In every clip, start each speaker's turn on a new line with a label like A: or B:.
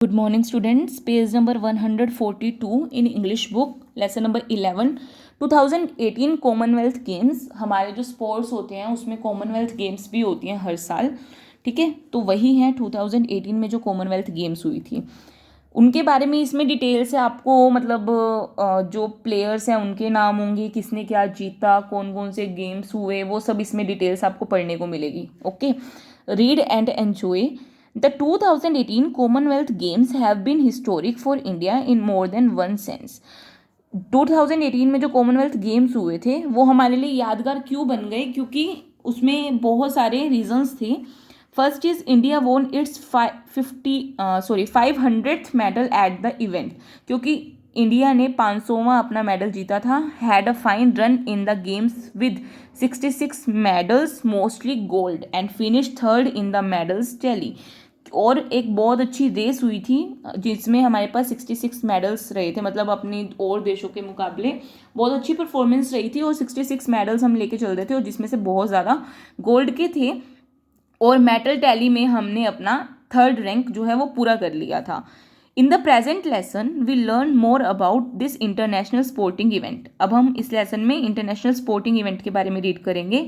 A: Good morning students. Page number 142 in English book, lesson number 11. 2018 Commonwealth games. हमारे जो sports होते हैं उसमें कॉमनवेल्थ गेम्स भी होती हैं हर साल, ठीक है. तो वही है 2018 में जो कॉमनवेल्थ गेम्स हुई थी उनके बारे में इसमें डिटेल से आपको मतलब जो प्लेयर्स हैं उनके नाम होंगे, किसने क्या जीता, कौन कौन से गेम्स हुए, वो सब इसमें डिटेल्स आपको पढ़ने को मिलेगी. Okay, read and enjoy. The 2018 Commonwealth Games have been historic for India in more than one sense. 2018 में जो कॉमनवेल्थ गेम्स हुए थे वो हमारे लिए यादगार क्यों बन गए, क्योंकि उसमें बहुत सारे रीजंस थे. फर्स्ट इज इंडिया वोन it's 500th medal at the event, क्योंकि इंडिया ने 500वां अपना मेडल जीता था. Had a fine run in the games with 66 medals mostly gold and finish third in the medals tally. और एक बहुत अच्छी रेस हुई थी जिसमें हमारे पास 66 मेडल्स रहे थे, मतलब अपनी और देशों के मुकाबले बहुत अच्छी परफॉर्मेंस रही थी और 66 मेडल्स हम लेके चल रहे थे और जिसमें से बहुत ज़्यादा गोल्ड के थे. और मेडल टैली में हमने अपना थर्ड रैंक जो है वो पूरा कर लिया था. In the present lesson we learn more about this international sporting event. अब हम इस लेसन में इंटरनेशनल स्पोर्टिंग इवेंट के बारे में रीड करेंगे.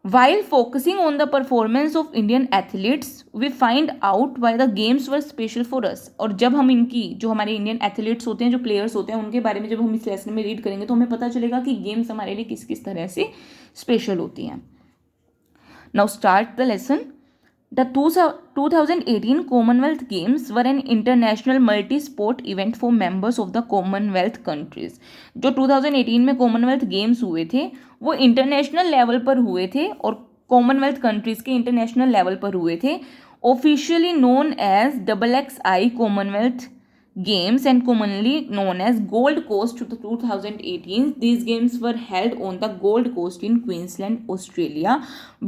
A: While focusing on the performance of Indian athletes, we find out why the games were special for us. और जब हम इनकी जो हमारे इंडियन एथलीट्स होते हैं, जो प्लेयर्स होते हैं, उनके बारे में जब हम इस लेसन में रीड करेंगे तो हमें पता चलेगा कि गेम्स हमारे लिए किस किस तरह से स्पेशल होती हैं. Now start the lesson. The 2018 Commonwealth Games were an international multi-sport event for members of the Commonwealth countries. जो 2018 में कॉमनवेल्थ गेम्स हुए थे वो इंटरनेशनल लेवल पर हुए थे और कॉमनवेल्थ कंट्रीज़ के इंटरनेशनल लेवल पर हुए थे. Officially known as XXI Commonwealth Games and commonly known as Gold Coast 2018. These games were held on the Gold Coast in Queensland, Australia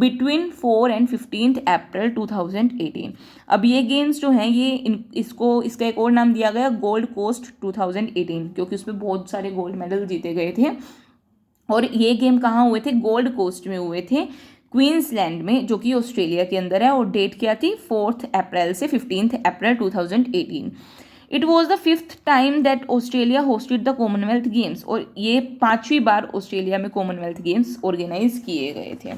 A: between 4 and 15th April 2018. अब ये games जो हैं ये इसका एक और नाम दिया गया गोल्ड कोस्ट 2018 क्योंकि उसमें बहुत सारे गोल्ड मेडल जीते गए थे. और ये गेम कहाँ हुए थे? गोल्ड कोस्ट में हुए थे, क्वींसलैंड में, जो कि ऑस्ट्रेलिया के अंदर है. और डेट क्या थी? 4 अप्रैल से 15 अप्रैल 2018. It was the 5th time that Australia hosted the Commonwealth games. और ये 5वीं बार ऑस्ट्रेलिया में कॉमनवेल्थ गेम्स ऑर्गेनाइज किए गए थे.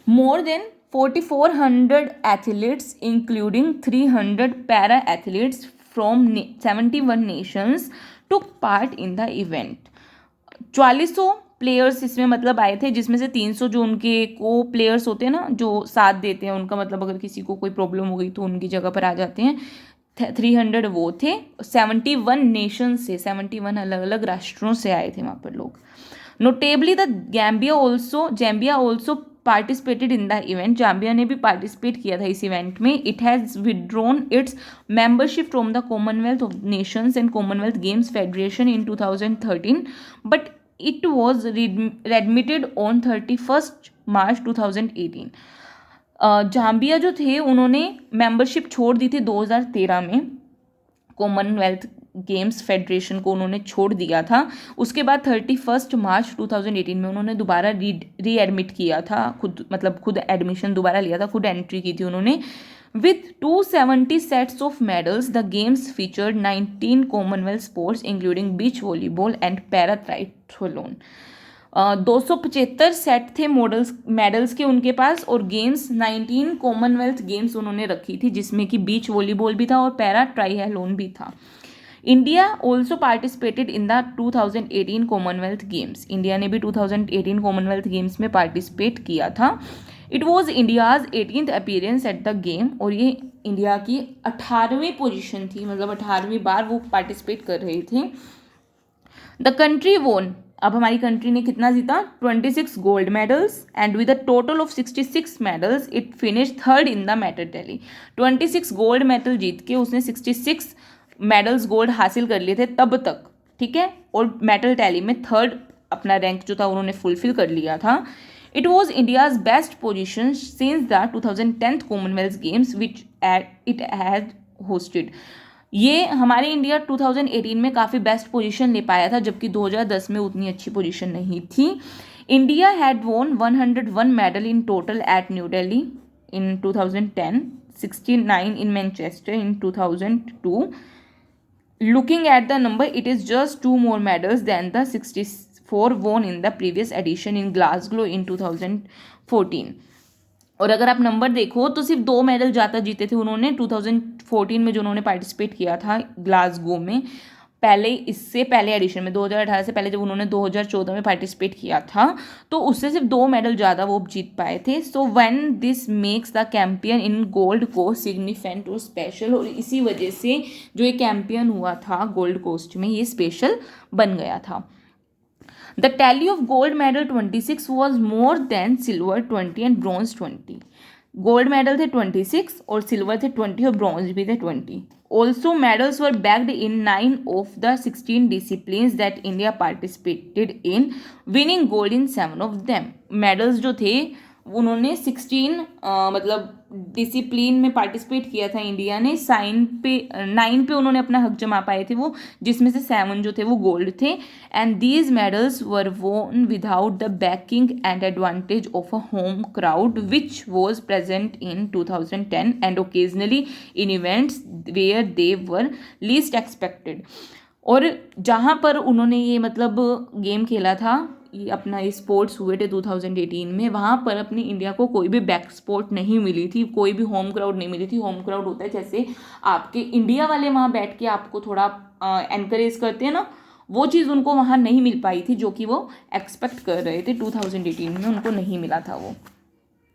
A: More than 4400 athletes including 300 para athletes from 71 Nations took part in the event. 4400 players इसमें मतलब आए थे, जिसमें से 300 जो उनके को प्लेयर्स होते हैं ना, जो साथ देते हैं उनका, मतलब अगर किसी को कोई प्रॉब्लम हो गई तो उनकी जगह पर आ जाते हैं. 300 वो थे. 71 नेशन से, 71 अलग अलग राष्ट्रों से आए थे वहाँ पर लोग. Notably the Zambia also participated in the event. Zambia ने भी पार्टिसिपेट किया था इस इवेंट में. It has withdrawn its membership from the Commonwealth of Nations and Commonwealth Games Federation in 2013 but it was readmitted on 31 March 2018. Zambia जो थे उन्होंने membership छोड़ दी थी 2013 में. कॉमनवेल्थ गेम्स फेडरेशन को उन्होंने छोड़ दिया था. उसके बाद 31 मार्च 2018 में उन्होंने दोबारा री एडमिट किया था, खुद एडमिशन दोबारा लिया था, खुद एंट्री की थी उन्होंने. With 270 sets of medals the games featured 19 Commonwealth sports including beach volleyball and para triathlon. 275 set थे मेडल्स के उनके पास और गेम्स 19 कॉमनवेल्थ गेम्स उन्होंने रखी थी, जिसमें कि बीच वॉलीबॉल भी था और पैरा ट्राइथलोन भी था. India also participated in the 2018 Commonwealth games. India ने भी 2018 कॉमनवेल्थ गेम्स में पार्टिसिपेट किया था. It was India's 18th appearance at the game. और ये इंडिया की 18वीं पोजीशन थी, मतलब 18वीं बार वो पार्टिसिपेट कर रहे थे. द कंट्री वोन. अब हमारी कंट्री ने कितना जीता? 26 gold medals and with a total of 66 medals it finish third in the medal tally. 26 gold medal जीत के उसने 66 मेडल्स गोल्ड हासिल कर लिए थे तब तक, ठीक है. और मेडल टैली में थर्ड अपना रैंक जो था उन्होंने फुलफिल कर लिया था. It was India's best position since the 2010 Commonwealth games which it had hosted. ये हमारे इंडिया 2018 में काफ़ी बेस्ट पोजीशन ले पाया था, जबकि 2010 में उतनी अच्छी पोजीशन नहीं थी. India had won 101 medal in total at New Delhi in 2010 69 in Manchester in 2002. Looking at the number, it is just 2 more medals than the 64 won in the previous edition in Glasgow in 2014. और अगर आप number देखो तो सिर्फ 2 medal ज़्यादा जीते थे उन्होंने 2014 में जो उन्होंने पार्टिसिपेट किया था ग्लासगो में। पहले इससे पहले एडिशन में 2018 से पहले जब उन्होंने 2014 में पार्टिसिपेट किया था तो उससे सिर्फ 2 मेडल ज़्यादा वो जीत पाए थे। So when this makes the campaign in Gold Coast significant और स्पेशल, और इसी वजह से जो ये कैंपियन हुआ था गोल्ड कोस्ट में ये स्पेशल बन गया था। The tally of gold medal 26 was more than silver 20 and bronze 20. Gold medal थे 26 और सिल्वर थे 20 और ब्रॉन्ज भी थे 20. Also medals were bagged in 9 of the 16 disciplines that India participated in, winning gold in 7 of them. Medals जो थे उन्होंने 16 मतलब डिसिप्लिन में पार्टिसिपेट किया था इंडिया ने। 9 पे उन्होंने अपना हक जमा पाए थे वो, जिसमें से 7 जो थे वो गोल्ड थे। And these medals were won without the backing and advantage of a home crowd which was present in 2010 and occasionally in events where they were least expected. और जहाँ पर उन्होंने ये मतलब गेम खेला था, ये अपना ये स्पोर्ट्स हुए थे 2018 में, वहाँ पर अपनी इंडिया को कोई भी बैक सपोर्ट नहीं मिली थी, कोई भी होम क्राउड नहीं मिली थी। होम क्राउड होता है जैसे आपके इंडिया वाले वहाँ बैठ के आपको थोड़ा एनकरेज करते हैं ना, वो चीज़ उनको वहाँ नहीं मिल पाई थी जो कि वो एक्सपेक्ट कर रहे थे। 2018 में उनको नहीं मिला था वो।